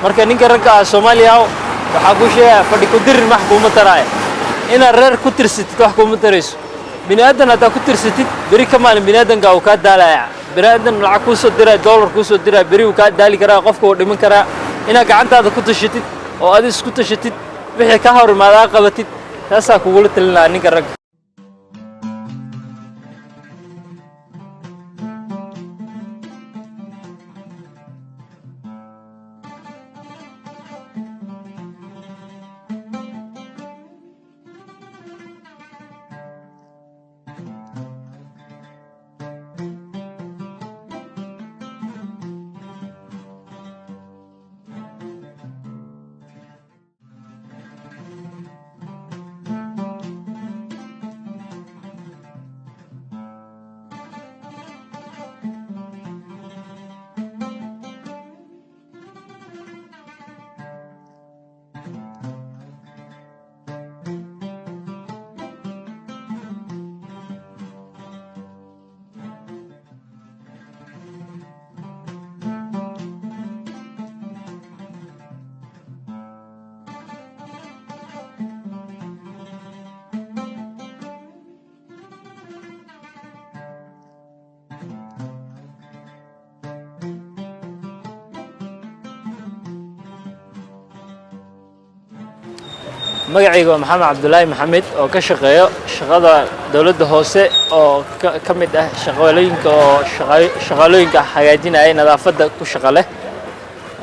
marka ninka ragga Soomaaliya waxa ku sheegay fadhi ku dir maxkamad taraay ina reer ku tirsatid wax kuma tarayso bini'aadan hada ku tirsatid bari kamaan bini'aadanka uu ka daalaya bini'aadan lacag ku soo diray dollar ku soo diray bari uu ka daali karaa qofka uu dhiman karaa ina gacantaada ku tashatid oo aad isku tashatid wixii ka hormaada qabatid taasa kugu talina ninka ragga magacayga maxamed cabdullaahi maxamed oo ka shaqeeyo shaqada dawladda hoose oo ka mid ah shaqaalooyinka hagaajinaya nadaafadda ku shaqo leh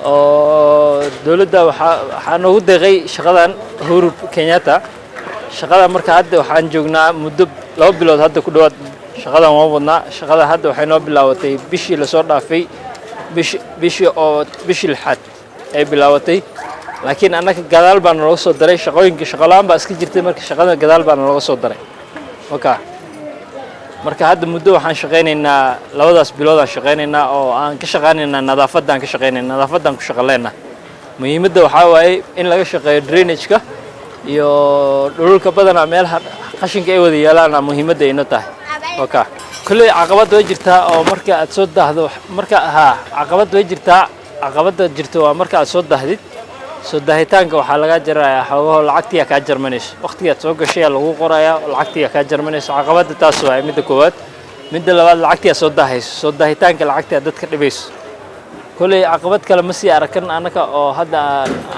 oo dawladda waxa noogu deeqay shaqadan Uhuru Kenyatta shaqada marka hadda waxaan joognaa muddo 2 bilood hadda ku dhawaad shaqadan waan wadnaa shaqada hadda waxay noo bilaabatay bishii la soo dhaafay bishii lixaad ay bilaabatay laakiin annaka gadaal baan loo soo daray shaqooyinka shaqalaan baa iska jirtay marka shaqada gadaal baan loo soo daray marka hadda muddo waxaan shaqeynaynaa 2 bilood aan shaqeynaynaa oo aan ka shaqeynaynaa nadaafadan ku shaqaleena muhiimadda waxa waaye in laga shaqeeyo drainage-ka iyo dhulka badanaa meelaha qashinka ay wada yeelaan muhiimadda ay tahay kulli caqabad way jirtaa oo marka aad soo daahdo caqabad way jirtaa caqabada jirto waa marka aad soo daahdid soo daahitaanka waxa laga jarayaa xogaha lacagtiya ka jarmanayso waqtiga soo gashay lagu qorayaa lacagtiya ka jarmanayso caqabada taas waa midda koowaad midda labaad lacagtiya soo daahayso soo daahitaanka lacagtiya dadka dhibayso kulli caqabad kale ma sii arakan anaka oo hadda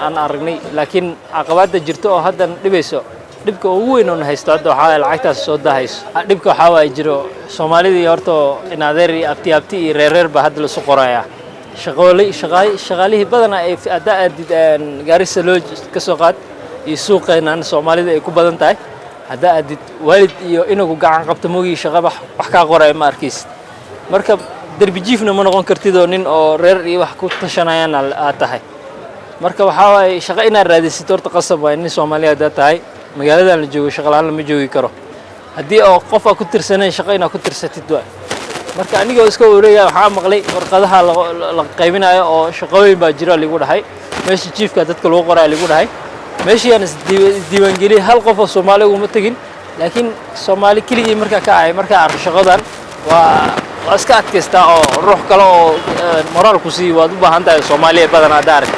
aan aragnay laakiin caqabada jirto oo hadda dhibayso dhibka ugu weyn oo haysto hadda waxa lacagtaas soo daahayso dhibka waxa waa jiro Soomaalida horto in adeer abti iyo reereer ba hadda la soo qorayaa shaqaalihii badan ay gaarisa loo ka soo qaad iyo suuqeena Soomaalida ay ku badan tahay hadda aadid waalid iyo inagu gacan qabto moogi shaqada wax ka qoray ma arkiis marka darbi jiifna ma noqon kartid oo nin oo reer iyo wax ku tashanayaan aad tahay marka waxa way shaqo inaad raadisid horta qasab waa in Soomaaliyeed tahay magaalada la joogo shaqo la'aan lama joogi karo haddii oo qof ku tirsanay shaqo inaad ku tirsatid waa marka aniga iska wareegay waxa maqlay warqadaha la qaybinayo oo shaqooyin baa jira lagu dhahay meesha chiefka dadka lagu qoray lagu dhahay meeshaan diiwaan geli hal qof oo Soomaali uma tagin laakiin Soomaali kaliya marka arko shaqadan waa iska adkaysta oo ruux kale oo moraal ku sii waad u baahan tahay Soomaaliya badan aad arag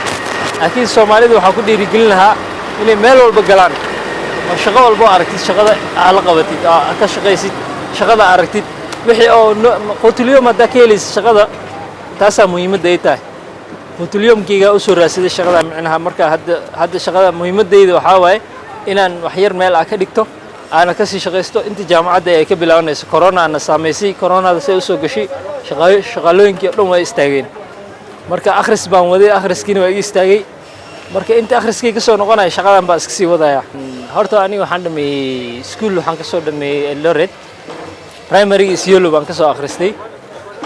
laakiin Soomaalida waxa ku dhiirigelin lahaa inay meel walba galaan oo shaqo walba aragtid shaqada la qabatid ka shaqaysid shaqada aragtid wixii oo qotuliyom hadda ka helaysa shaqada taasa muhiimadda ay tahay qotuliyomkiga u soo raasiday shaqada macnaha marka hadda shaqada muhiimaddeeda waxa waaye inaan wax yar meel ka dhigto ana ka sii shaqaysto inta jaamacadda ay ka bilaabanayso corona ana saameysay coronada say u soo gashay shaqaalooyinkii dhan way istaageen marka akhris baan waday akhriskiina waa istaagay marka inta akhriskii ka soo noqonay shaqadan baa iska sii wadaya horta aniga waxaan dhameeyay school waxaan ka soo dhameeyay Eldoret primary isyoolo baan ka soo akhristay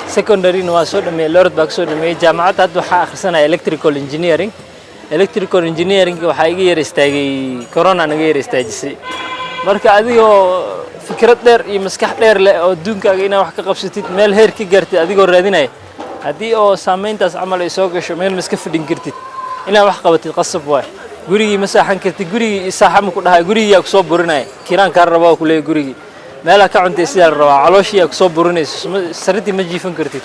secondary na waa soo dhameeyay Eldoret baan ka soo dhameeyay jaamacadda hadda waxaan akhrisanay electrical engineering waxa iga yar istaagay corona naga yar istaajisay marka adigoo fikrad dheer iyo maskax dheer leh oo adduunkaaga inaad wax ka qabsatid meel heer ka gaartid adigoo raadinaya haddii oo saameyntaas camal ay soo gasho meel iska fadhin kartid inaad wax qabatid qasab waay gurigii ma saaxan kartid gurigii saaxama ku dhahay gurigii ku soo burinay kiraan ka rabo ku leeyahay gurigii meel ka cuntay sida la rabaa calooshii ku soo burinayso sarintii ma jiifan kartid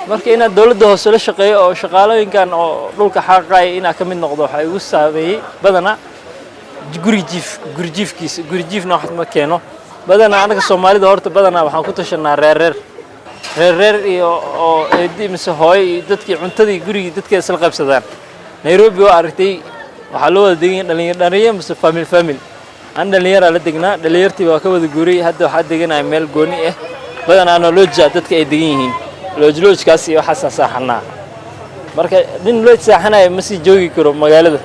marka inaad dawladda hoose la shaqeeyo oo shaqaalooyinkan oo dhulka xaqaay inaad ka mid noqdo waxa igu saameeyay badana guri jiifkiisa wax ma keeno badana anaga Soomaalida horta badana waxaan ku tashanaa reer iyo oo eedimse hooy dadkii cuntadii guriga dadka isla qaybsadaan Nairobi waa aragtay waxa loo wada degan dhalinyaro mise family aan dhalinyaro la degnaa dhalinyartii waa ka wada guuray hadda waxa deganay meel gooni ah badana lodge dadka ay degan yihiin lodge-kaas iyo waxa saaxanaa marka nin lodge saaxanay ma sii joogi karo magaalada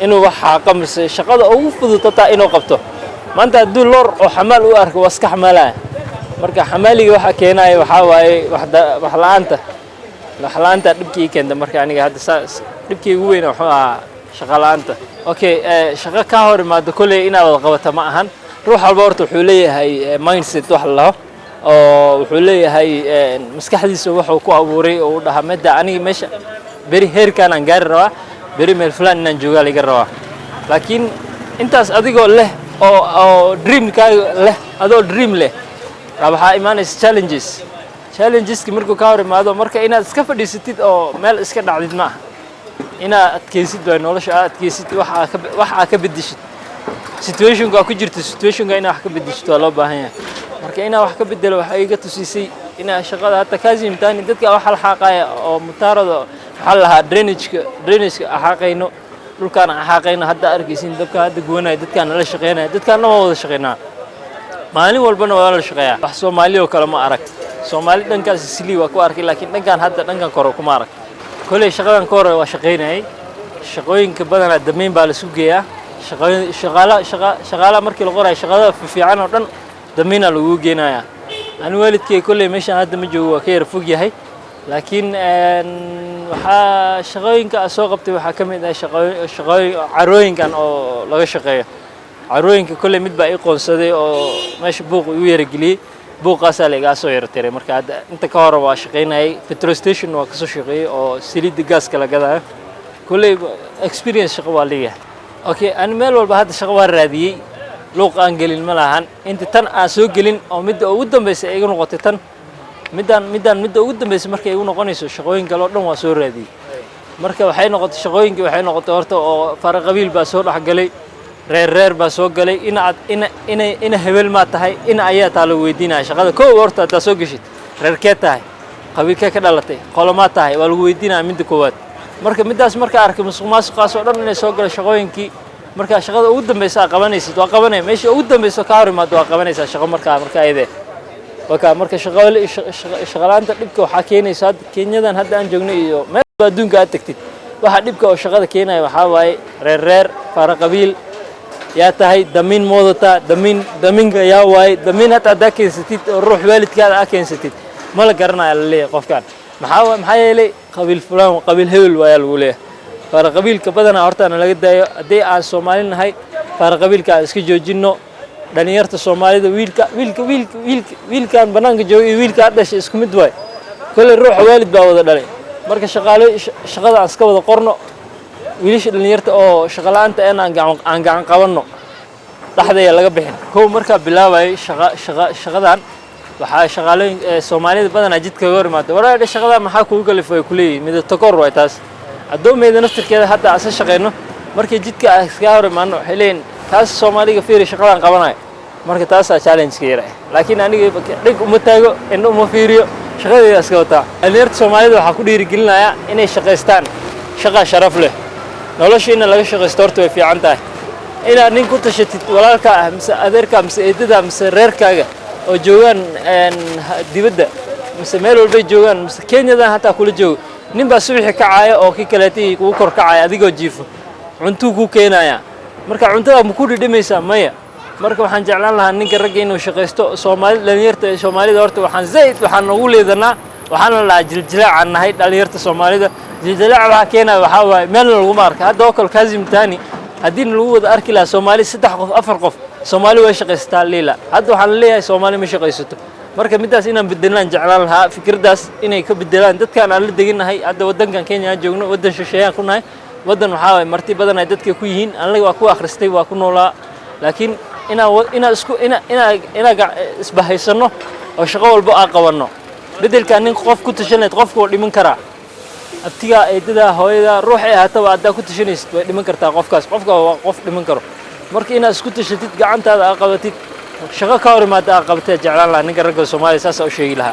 inuu wax xaqamse shaqada ugu fududata inuu qabto maanta haduu lor oo xamaal u arko waska xamaalaa marka xamaaliga waxa keenay waxa waaye wax la'aanta dhibkii keenta marka aniga hadda dhibkii ugu weyn waxa shaqa la'aanta okay shaqa ka hor imaado kulay inaad wada qabato ma ahan ruux walba horta wuxuu leeyahay mindset wax la oo wuxuu leeyahay maskaxdiisa wuxuu ku abuuray oo dhahamada aniga meesha bari heerkan aan gaari rabaa bari meel fulan inaan jooga laga rabaa laakiin intaas adigoo leh oo dream ka leh adoo dream leh waxa imaanaysa challenges markuu ka hor imaado marka inaad iska fadhiisatid oo meel iska dhacdid ma inaad adkaysid way nolosha adkaysid waxa ka bedishid situationka ku jirto situationka inaad wax ka bedishid waa loo baahan yahay marka inaad wax ka bedelo waxa iga tusisay inaad shaqada hata kaazim taani dadka wax la xaqaya oo mutaarada waxa lahaa drainage xaqayno dhulkaan xaqayno hadda arkaysin dadka hadda goonay dadkaan la shaqeynaa dadkaan ma wada shaqeynaa maalin walbana waa la shaqeeyaa wax Soomaaliyo kale ma arag Soomaali dhankaas silii waa ku arkay laakiin dhankaan hadda dhankan koro kuma arag kulay shaqadan koro waa shaqeynay shaqooyinka badana damayn baa la sugeeyaa shaqaala markii la qoray shaqada fiican oo dhan damayn lagu geenayaa aan waalidkay kulay meeshan hadda ma joogo waa ka yar fog yahay laakiin waxa shaqooyinka soo qabtay waxa kamid ah shaqooyin carooyinkan oo laga shaqeeyo carooyinka kulay mid baa qoonsaday oo meesha buuq u yarageliyay buuqaas laga soo yartay marka hadda inta ka hor waa shaqeynay petrol station waa ka soo shaqeeyay oo saliid gaaska laga gadayo kulay experience shaqo waa leeyahay okay aan meel walba hadda shaqo waa raadiyay luuq aan gelin ma lahan inta tan aan soo gelin oo midda ugu dambeysay ay noqotay tan midda ugu dambeysay markay igu noqonayso shaqooyin kale oo dhan waa soo raadiyay marka waxay noqotay shaqooyinkii waxay noqotay horta oo faraq qabiil baa soo dhaxgalay reer baa soo galay ina hebel ma tahay ayaa taalo weydiinaya shaqada koow horta ta soo gashid reerkee tahay qabiilkee ka dhalatay qoloma tahay waa lagu weydiinaya midda koowaad marka midaas marka arkay musuqmaasuqaas oo dhan inay soo galay shaqooyinkii marka shaqada ugu dambeysay qabanaysid waa qabanay meesha ugu dambeysay ka hor imaado waa qabanaysaa shaqo marka ayade marka shaqalaanta dhibka waxa keenaysa Kenyadan hadda aan joogno iyo meel adduunka aad tagtid waxa dhibka oo shaqada keenaya waxa waaye reer faraq qabiil yaa tahay damiin moodata damiinka yaa waaye damiin hata dakeysatid ruux waalidkaada aa keensatid ma la garanayo la leeyahay qofkan maxaa yeelay qabiil fulaan qabiil hebel waa lagu leeyahay faraq qabiilka badana horta laga daayo haddii aan Soomaali nahay faraq qabiilka iska joojino dhalinyarta Soomaalida wiilkan banaanka jooga iyo wiilka dhashay isku mid way kale ruux waalid baa wada dhalay marka shaqada aan iska wada qorno wiilasha dhalinyarta oo shaqo la'aanta aan gacan qabanno dhaxdeeya laga bixin koow marka bilaabay shaqadan waxa shaqaalooyin Soomaalida badana jidka hor imaado waraadha shaqada maxaa kugu galifay kulay mid takor way taas adoomeeda naftirkeeda hadda aan shaqeyno markii jidka iska hor imaano xilin taas Soomaaliga fiiri shaqadan qabanay marka taas challenge ka yaray laakiin aniga dhig uma taago in uma fiiriyo shaqadeeda iska wata dhalinyarta Soomaalida waxa ku dhiirigelinaya inay shaqeystaan shaqa sharaf leh noloshiina laga shaqeysto horta way fiican tahay ila nin ku tashatid walaalka mise adeerka mise eedada mise reerkaaga oo joogan dibadda mise meel walba joogan mise Kenyadan hata kula joogo nin baa subaxii ka caaya oo ki kaleetii ugu kor ka caaya adigoo jiifo cunto ku keenaya marka cuntada ma ku dhidhimaysaa maya marka waxaan jeclaan lahaa ninka ragga inuu shaqeysto Soomaalida horta waxaan ugu leedanaa waxaan la jiljilaacan nahay dhalinyarta Soomaalida jiljilaac waxa keenay waxa waay meel lagu marka hadda oo kale kaazim taani haddii lagu wada arki lahaa Soomaali 3 qof 4 qof Soomaali way shaqeystaa leela hadda waxaan leeyahay Soomaali ma shaqeysato marka midaas inaan bedelaan jeclaan lahaa fikradaas inay ka bedelaan dadkaan aan la deganahay hadda wadankan Kenya joogno wadan shisheeyaan ku nahay wadan waxa way marti badan ay dadka ku yihiin anaga waa ku akhristay waa ku noolaa laakiin ina isbahaysano oo shaqo walba aan qabanno bedelka nin qof ku tashanay qofku wuu dhiman karaa abtiga eedada hooyada ruux ay haataba aad ku tashanaysid way dhiman kartaa qofkaas qofka waa qof dhiman karo marka inaad isku tashatid gacantaada qabatid shaqo ka hor imaada qabatay jeclaan lahaa ninka ragga Soomaaliya saas u sheegi lahaa